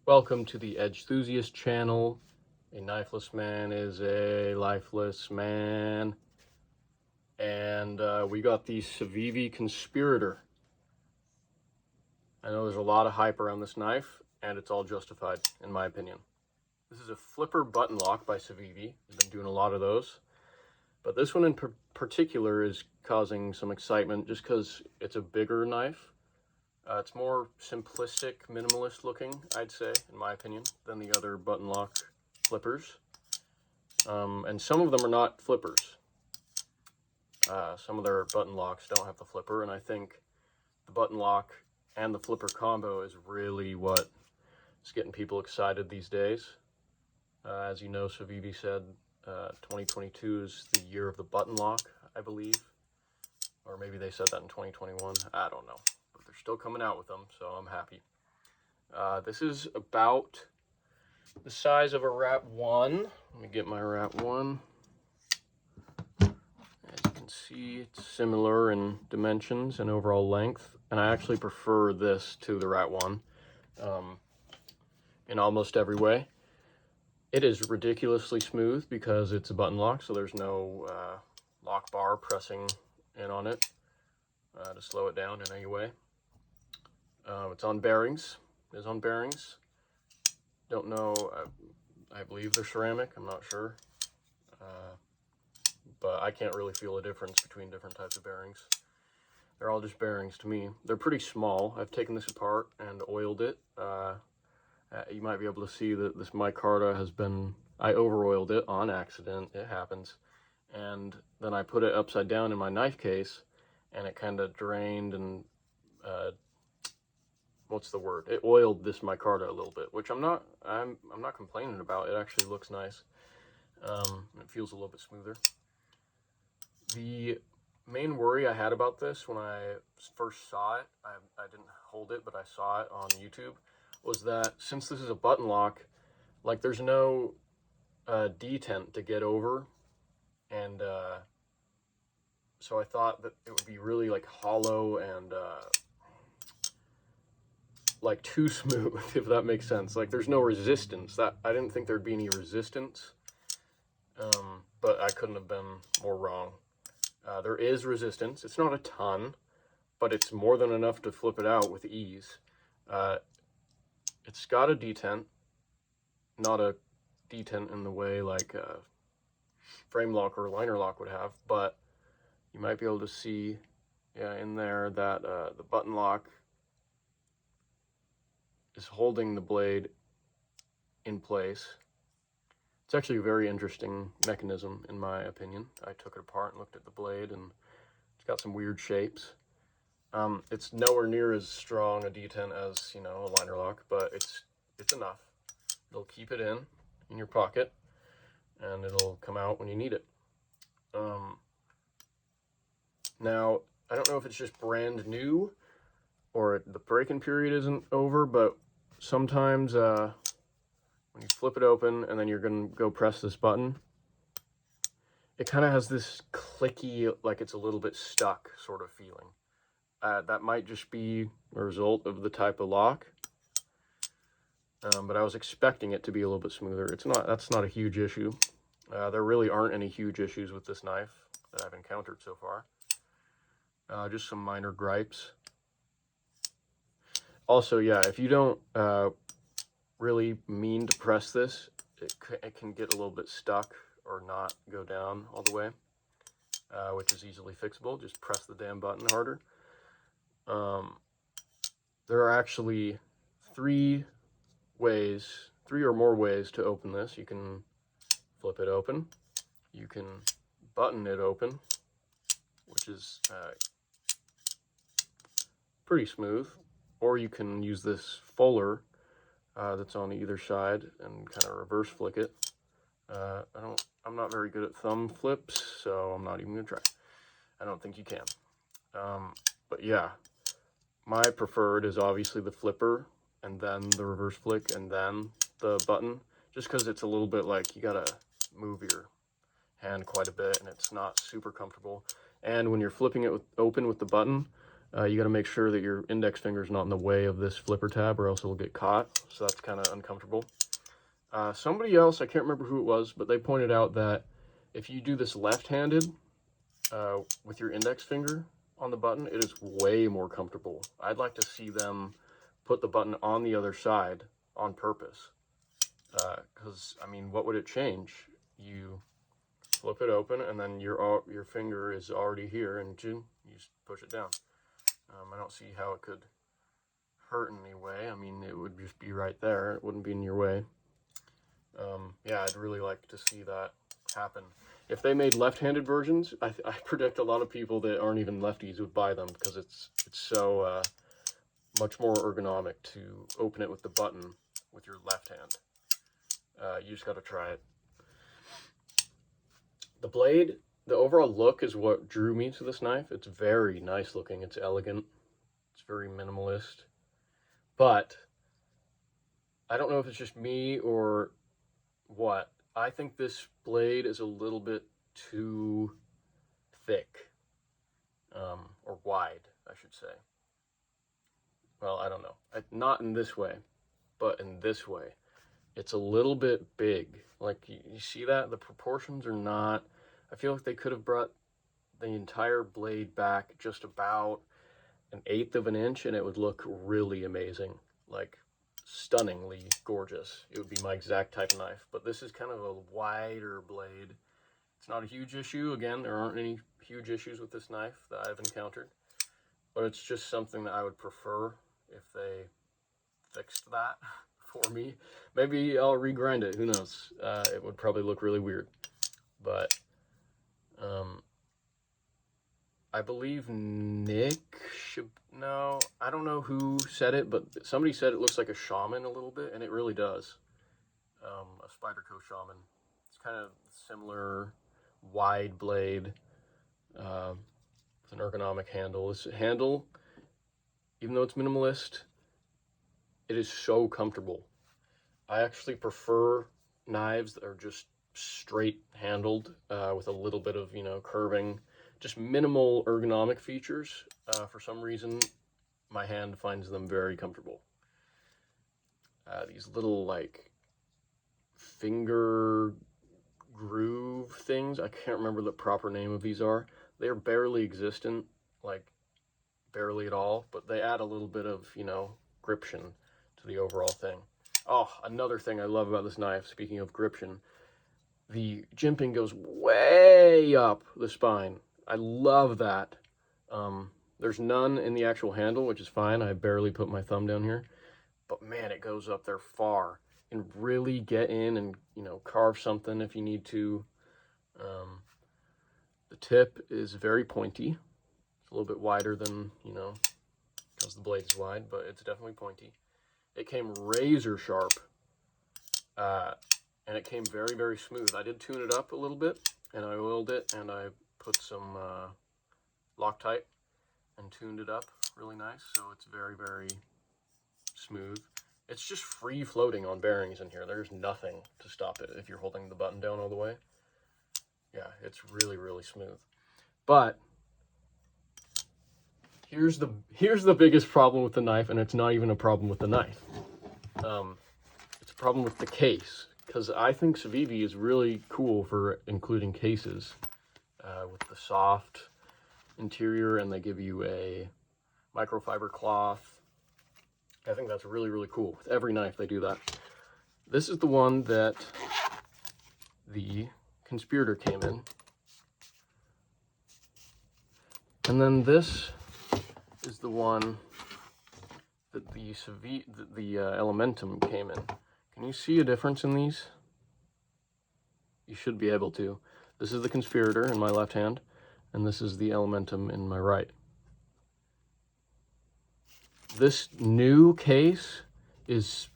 Welcome to the Edge Enthusiast channel. A knifeless man is a lifeless man. And we got the Civivi Conspirator. I know there's a lot of hype around this knife, and it's all justified, in my opinion. This is a flipper button lock by Civivi. I've been doing a lot of those. But this one in particular is causing some excitement just because it's a bigger knife. It's more simplistic, minimalist looking, I'd say, in my opinion, than the other button lock flippers. And some of them are not flippers. Some of their button locks don't have the flipper, and I think the button lock and the flipper combo is really what is getting people excited these days. As you know, Civivi said 2022 is the year of the button lock, I believe. Or maybe they said that in 2021. I don't know. But they're still coming out with them, so I'm happy. This is about the size of a Rat 1. Let me get my Rat 1. As you can see, it's similar in dimensions and overall length. And I actually prefer this to the Rat 1 in almost every way. It is ridiculously smooth because it's a button lock, so there's no lock bar pressing in on it to slow it down in any way. It's on bearings. It is on bearings. Don't know. I believe they're ceramic. I'm not sure. But I can't really feel a difference between different types of bearings. They're all just bearings to me. They're pretty small. I've taken this apart and oiled it. You might be able to see that this micarta has been, I over-oiled it on accident. It happens. And then I put it upside down in my knife case, and it kind of drained and, what's the word? It oiled this micarta a little bit, which I'm not complaining about. It actually looks nice. It feels a little bit smoother. The main worry I had about this when I first saw it, I didn't hold it, but I saw it on YouTube, was that since this is a button lock, like there's no detent to get over, and so I thought that it would be really like hollow and like too smooth, if that makes sense. Like there's no resistance. That I didn't think there'd be any resistance, but I couldn't have been more wrong. There is resistance. It's not a ton, but it's more than enough to flip it out with ease. It's got a detent, not a detent in the way like a frame lock or liner lock would have, but you might be able to see, in there that the button lock is holding the blade in place. It's actually a very interesting mechanism, in my opinion. I took it apart and looked at the blade, and it's got some weird shapes. It's nowhere near as strong a detent as, you know, a liner lock, but it's enough. It'll keep it in your pocket, and it'll come out when you need it. Now, I don't know if it's just brand new or the break-in period isn't over, but sometimes when you flip it open and then you're going to go press this button, it kind of has this clicky, like it's a little bit stuck sort of feeling. That might just be a result of the type of lock, but I was expecting it to be a little bit smoother. It's not. That's not a huge issue. There really aren't any huge issues with this knife that I've encountered so far. Just some minor gripes. Also, yeah, if you don't really mean to press this, it can get a little bit stuck or not go down all the way, which is easily fixable. Just press the damn button harder. There are actually three or more ways to open this. You can flip it open, you can button it open, which is pretty smooth, or you can use this fuller that's on either side and kind of reverse flick it. I'm not very good at thumb flips, so I'm not even gonna try. I don't think you can. But yeah, my preferred is obviously the flipper, and then the reverse flick, and then the button, just because it's a little bit like you gotta move your hand quite a bit, and it's not super comfortable. And when you're flipping it open with the button, You got to make sure that your index finger is not in the way of this flipper tab, or else it'll get caught. So that's kind of uncomfortable. Somebody else, I can't remember who it was, but they pointed out that if you do this left-handed with your index finger on the button, it is way more comfortable. I'd like to see them put the button on the other side on purpose. Because, I mean, what would it change? You flip it open, and then your finger is already here, and you just push it down. I don't see how it could hurt in any way. I mean, it would just be right there. It wouldn't be in your way. Yeah, I'd really like to see that happen. If they made left-handed versions, I predict a lot of people that aren't even lefties would buy them, because it's so much more ergonomic to open it with the button with your left hand. You just got to try it. The blade, the overall look is what drew me to this knife. It's very nice looking. It's elegant. It's very minimalist. But I don't know if it's just me or what. I think this blade is a little bit too thick, or wide, I should say. Well, I don't know. Not in this way, but in this way. It's a little bit big. Like, you see that? The proportions are not... I feel like they could have brought the entire blade back just about 1/8 of an inch, and it would look really amazing. Like, stunningly gorgeous. It would be my exact type of knife. But this is kind of a wider blade. It's not a huge issue. Again, there aren't any huge issues with this knife that I've encountered. But it's just something that I would prefer if they fixed that for me. Maybe I'll regrind it. Who knows? It would probably look really weird. But I believe no, I don't know who said it, but somebody said it looks like a shaman a little bit, and it really does. A Spyderco shaman. It's kind of similar, wide blade with an ergonomic handle. This handle, even though it's minimalist, it is so comfortable. I actually prefer knives that are just straight handled with a little bit of, curving, just minimal ergonomic features. For some reason, my hand finds them very comfortable. These little, like, finger groove things, I can't remember the proper name of these are. They're barely existent, like, barely at all, but they add a little bit of, gription to the overall thing. Oh, another thing I love about this knife, speaking of gription, the jimping goes way up the spine. I love that. There's none in the actual handle, which is fine. I barely put my thumb down here. But man, it goes up there far. And really get in and, carve something if you need to. The tip is very pointy. It's a little bit wider than, because the blade is wide, but it's definitely pointy. It came razor sharp. And it came very, very smooth. I did tune it up a little bit, and I oiled it, and I put some Loctite and tuned it up really nice, so it's very, very smooth. It's just free floating on bearings in here. There's nothing to stop it if you're holding the button down all the way. Yeah, it's really, really smooth. But here's the biggest problem with the knife, and it's not even a problem with the knife. It's a problem with the case, because I think Civivi is really cool for including cases with the soft interior, and they give you a microfiber cloth. I think that's really, really cool. With every knife, they do that. This is the one that the Conspirator came in. And then this is the one that the Elementum came in. Can you see a difference in these? You should be able to. This is the Conspirator in my left hand, and this is the Elementum in my right. This new case is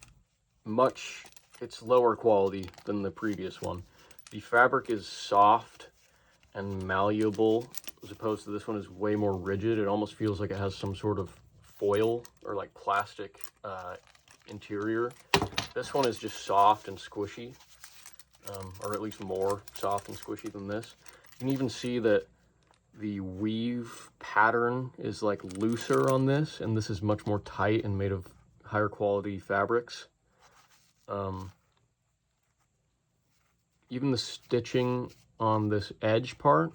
it's lower quality than the previous one. The fabric is soft and malleable, as opposed to this one is way more rigid. It almost feels like it has some sort of foil or like plastic interior. This one is just soft and squishy, or at least more soft and squishy than this. You can even see that the weave pattern is like looser on this, and this is much more tight and made of higher quality fabrics. Even the stitching on this edge part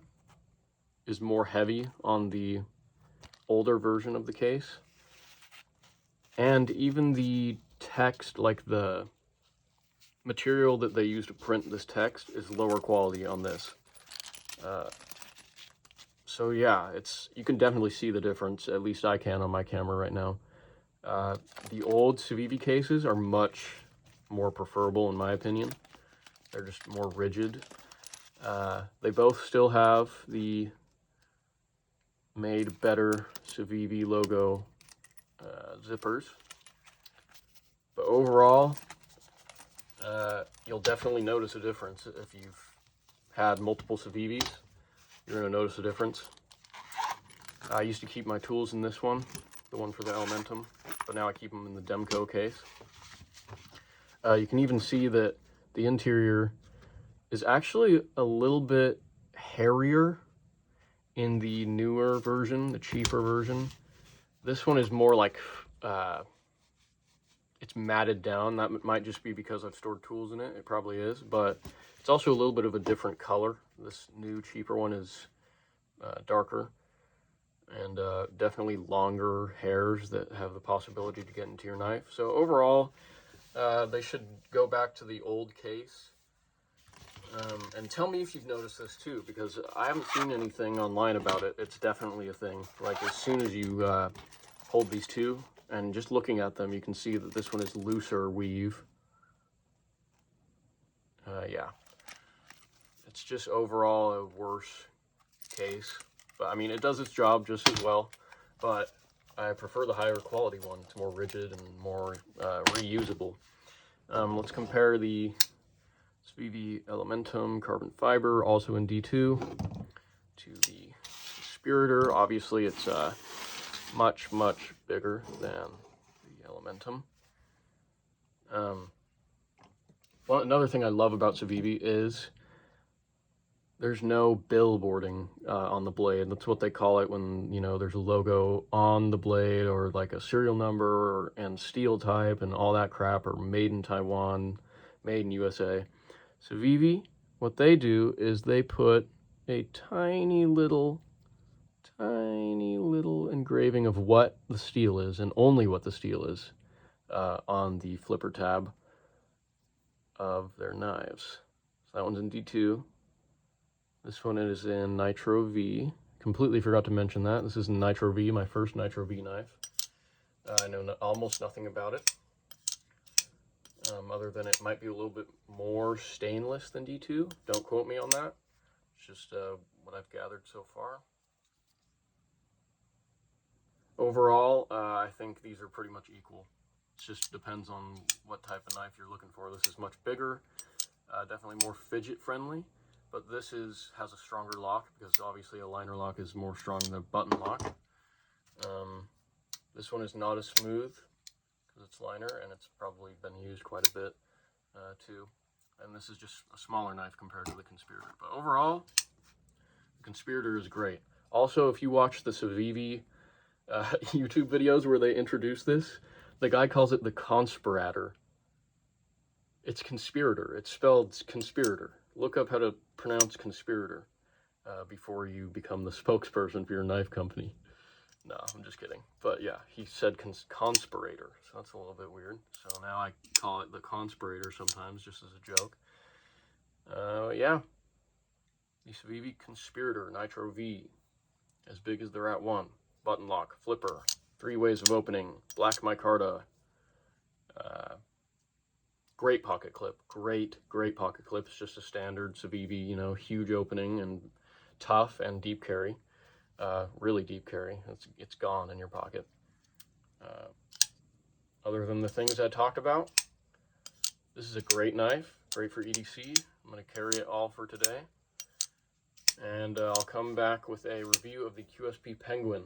is more heavy on the older version of the case. And even the text, like the material that they use to print this text, is lower quality on this. So yeah, you can definitely see the difference. At least I can on my camera right now. The old Civivi cases are much more preferable in my opinion. They're just more rigid. They both still have the made better Civivi logo zippers. But overall, you'll definitely notice a difference. If you've had multiple Civivis, you're going to notice a difference. I used to keep my tools in this one, the one for the Elementum, but now I keep them in the Demco case. You can even see that the interior is actually a little bit hairier in the newer version, the cheaper version. This one is more like, it's matted down. That might just be because I've stored tools in it. It probably is, but it's also a little bit of a different color. This new, cheaper one is darker, and definitely longer hairs that have the possibility to get into your knife. So overall, they should go back to the old case. And tell me if you've noticed this too, because I haven't seen anything online about it. It's definitely a thing. Like as soon as you hold these two, and just looking at them, you can see that this one is looser weave. Yeah. It's just overall a worse case. But I mean, it does its job just as well, but I prefer the higher quality one. It's more rigid and more reusable. Let's compare the Civivi Elementum carbon fiber, also in D2, to the Conspirator. Obviously, it's much, much bigger than the Elementum. Well, another thing I love about Civivi is there's no billboarding on the blade. That's what they call it when, you know, there's a logo on the blade, or like a serial number and steel type and all that crap, or made in Taiwan, made in USA. Civivi, what they do is they put a tiny little engraving of what the steel is, and only what the steel is, on the flipper tab of their knives. So that one's in D2. This one is in Nitro V. Completely forgot to mention that. This is in Nitro V, my first Nitro V knife. I know almost nothing about it, other than it might be a little bit more stainless than D2. Don't quote me on that. It's just what I've gathered so far. Overall, I think these are pretty much equal. It just depends on what type of knife you're looking for. This is much bigger, definitely more fidget friendly, but this has a stronger lock, because obviously a liner lock is more strong than a button lock. This one is not as smooth because it's liner, and it's probably been used quite a bit too. And this is just a smaller knife compared to the Conspirator. But overall, the Conspirator is great. Also, if you watch the Civivi YouTube videos where they introduce this, the guy calls it the Conspirator. It's Conspirator. It's spelled Conspirator. Look up how to pronounce Conspirator before you become the spokesperson for your knife company. No, I'm just kidding. But yeah, he said Conspirator, so that's a little bit weird. So now I call it the Conspirator sometimes, just as a joke. Yeah. The Civivi Conspirator Nitro V. As big as they're at one. Button lock, flipper, 3 ways of opening, black micarta. Great pocket clip. Great pocket clip. It's just a standard Civivi, you know, huge opening and tough and deep carry. Really deep carry. It's gone in your pocket. Other than the things I talked about, this is a great knife. Great for EDC. I'm going to carry it all for today. And I'll come back with a review of the QSP Penguin,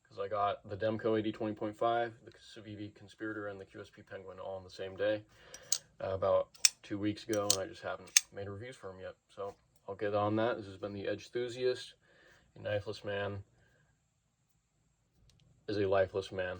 because I got the Demco 80-20.5, the Civivi Conspirator, and the QSP Penguin all on the same day about 2 weeks ago, and I just haven't made reviews for them yet. So I'll get on that. This has been the Edge Enthusiast, a knifeless man, is a lifeless man.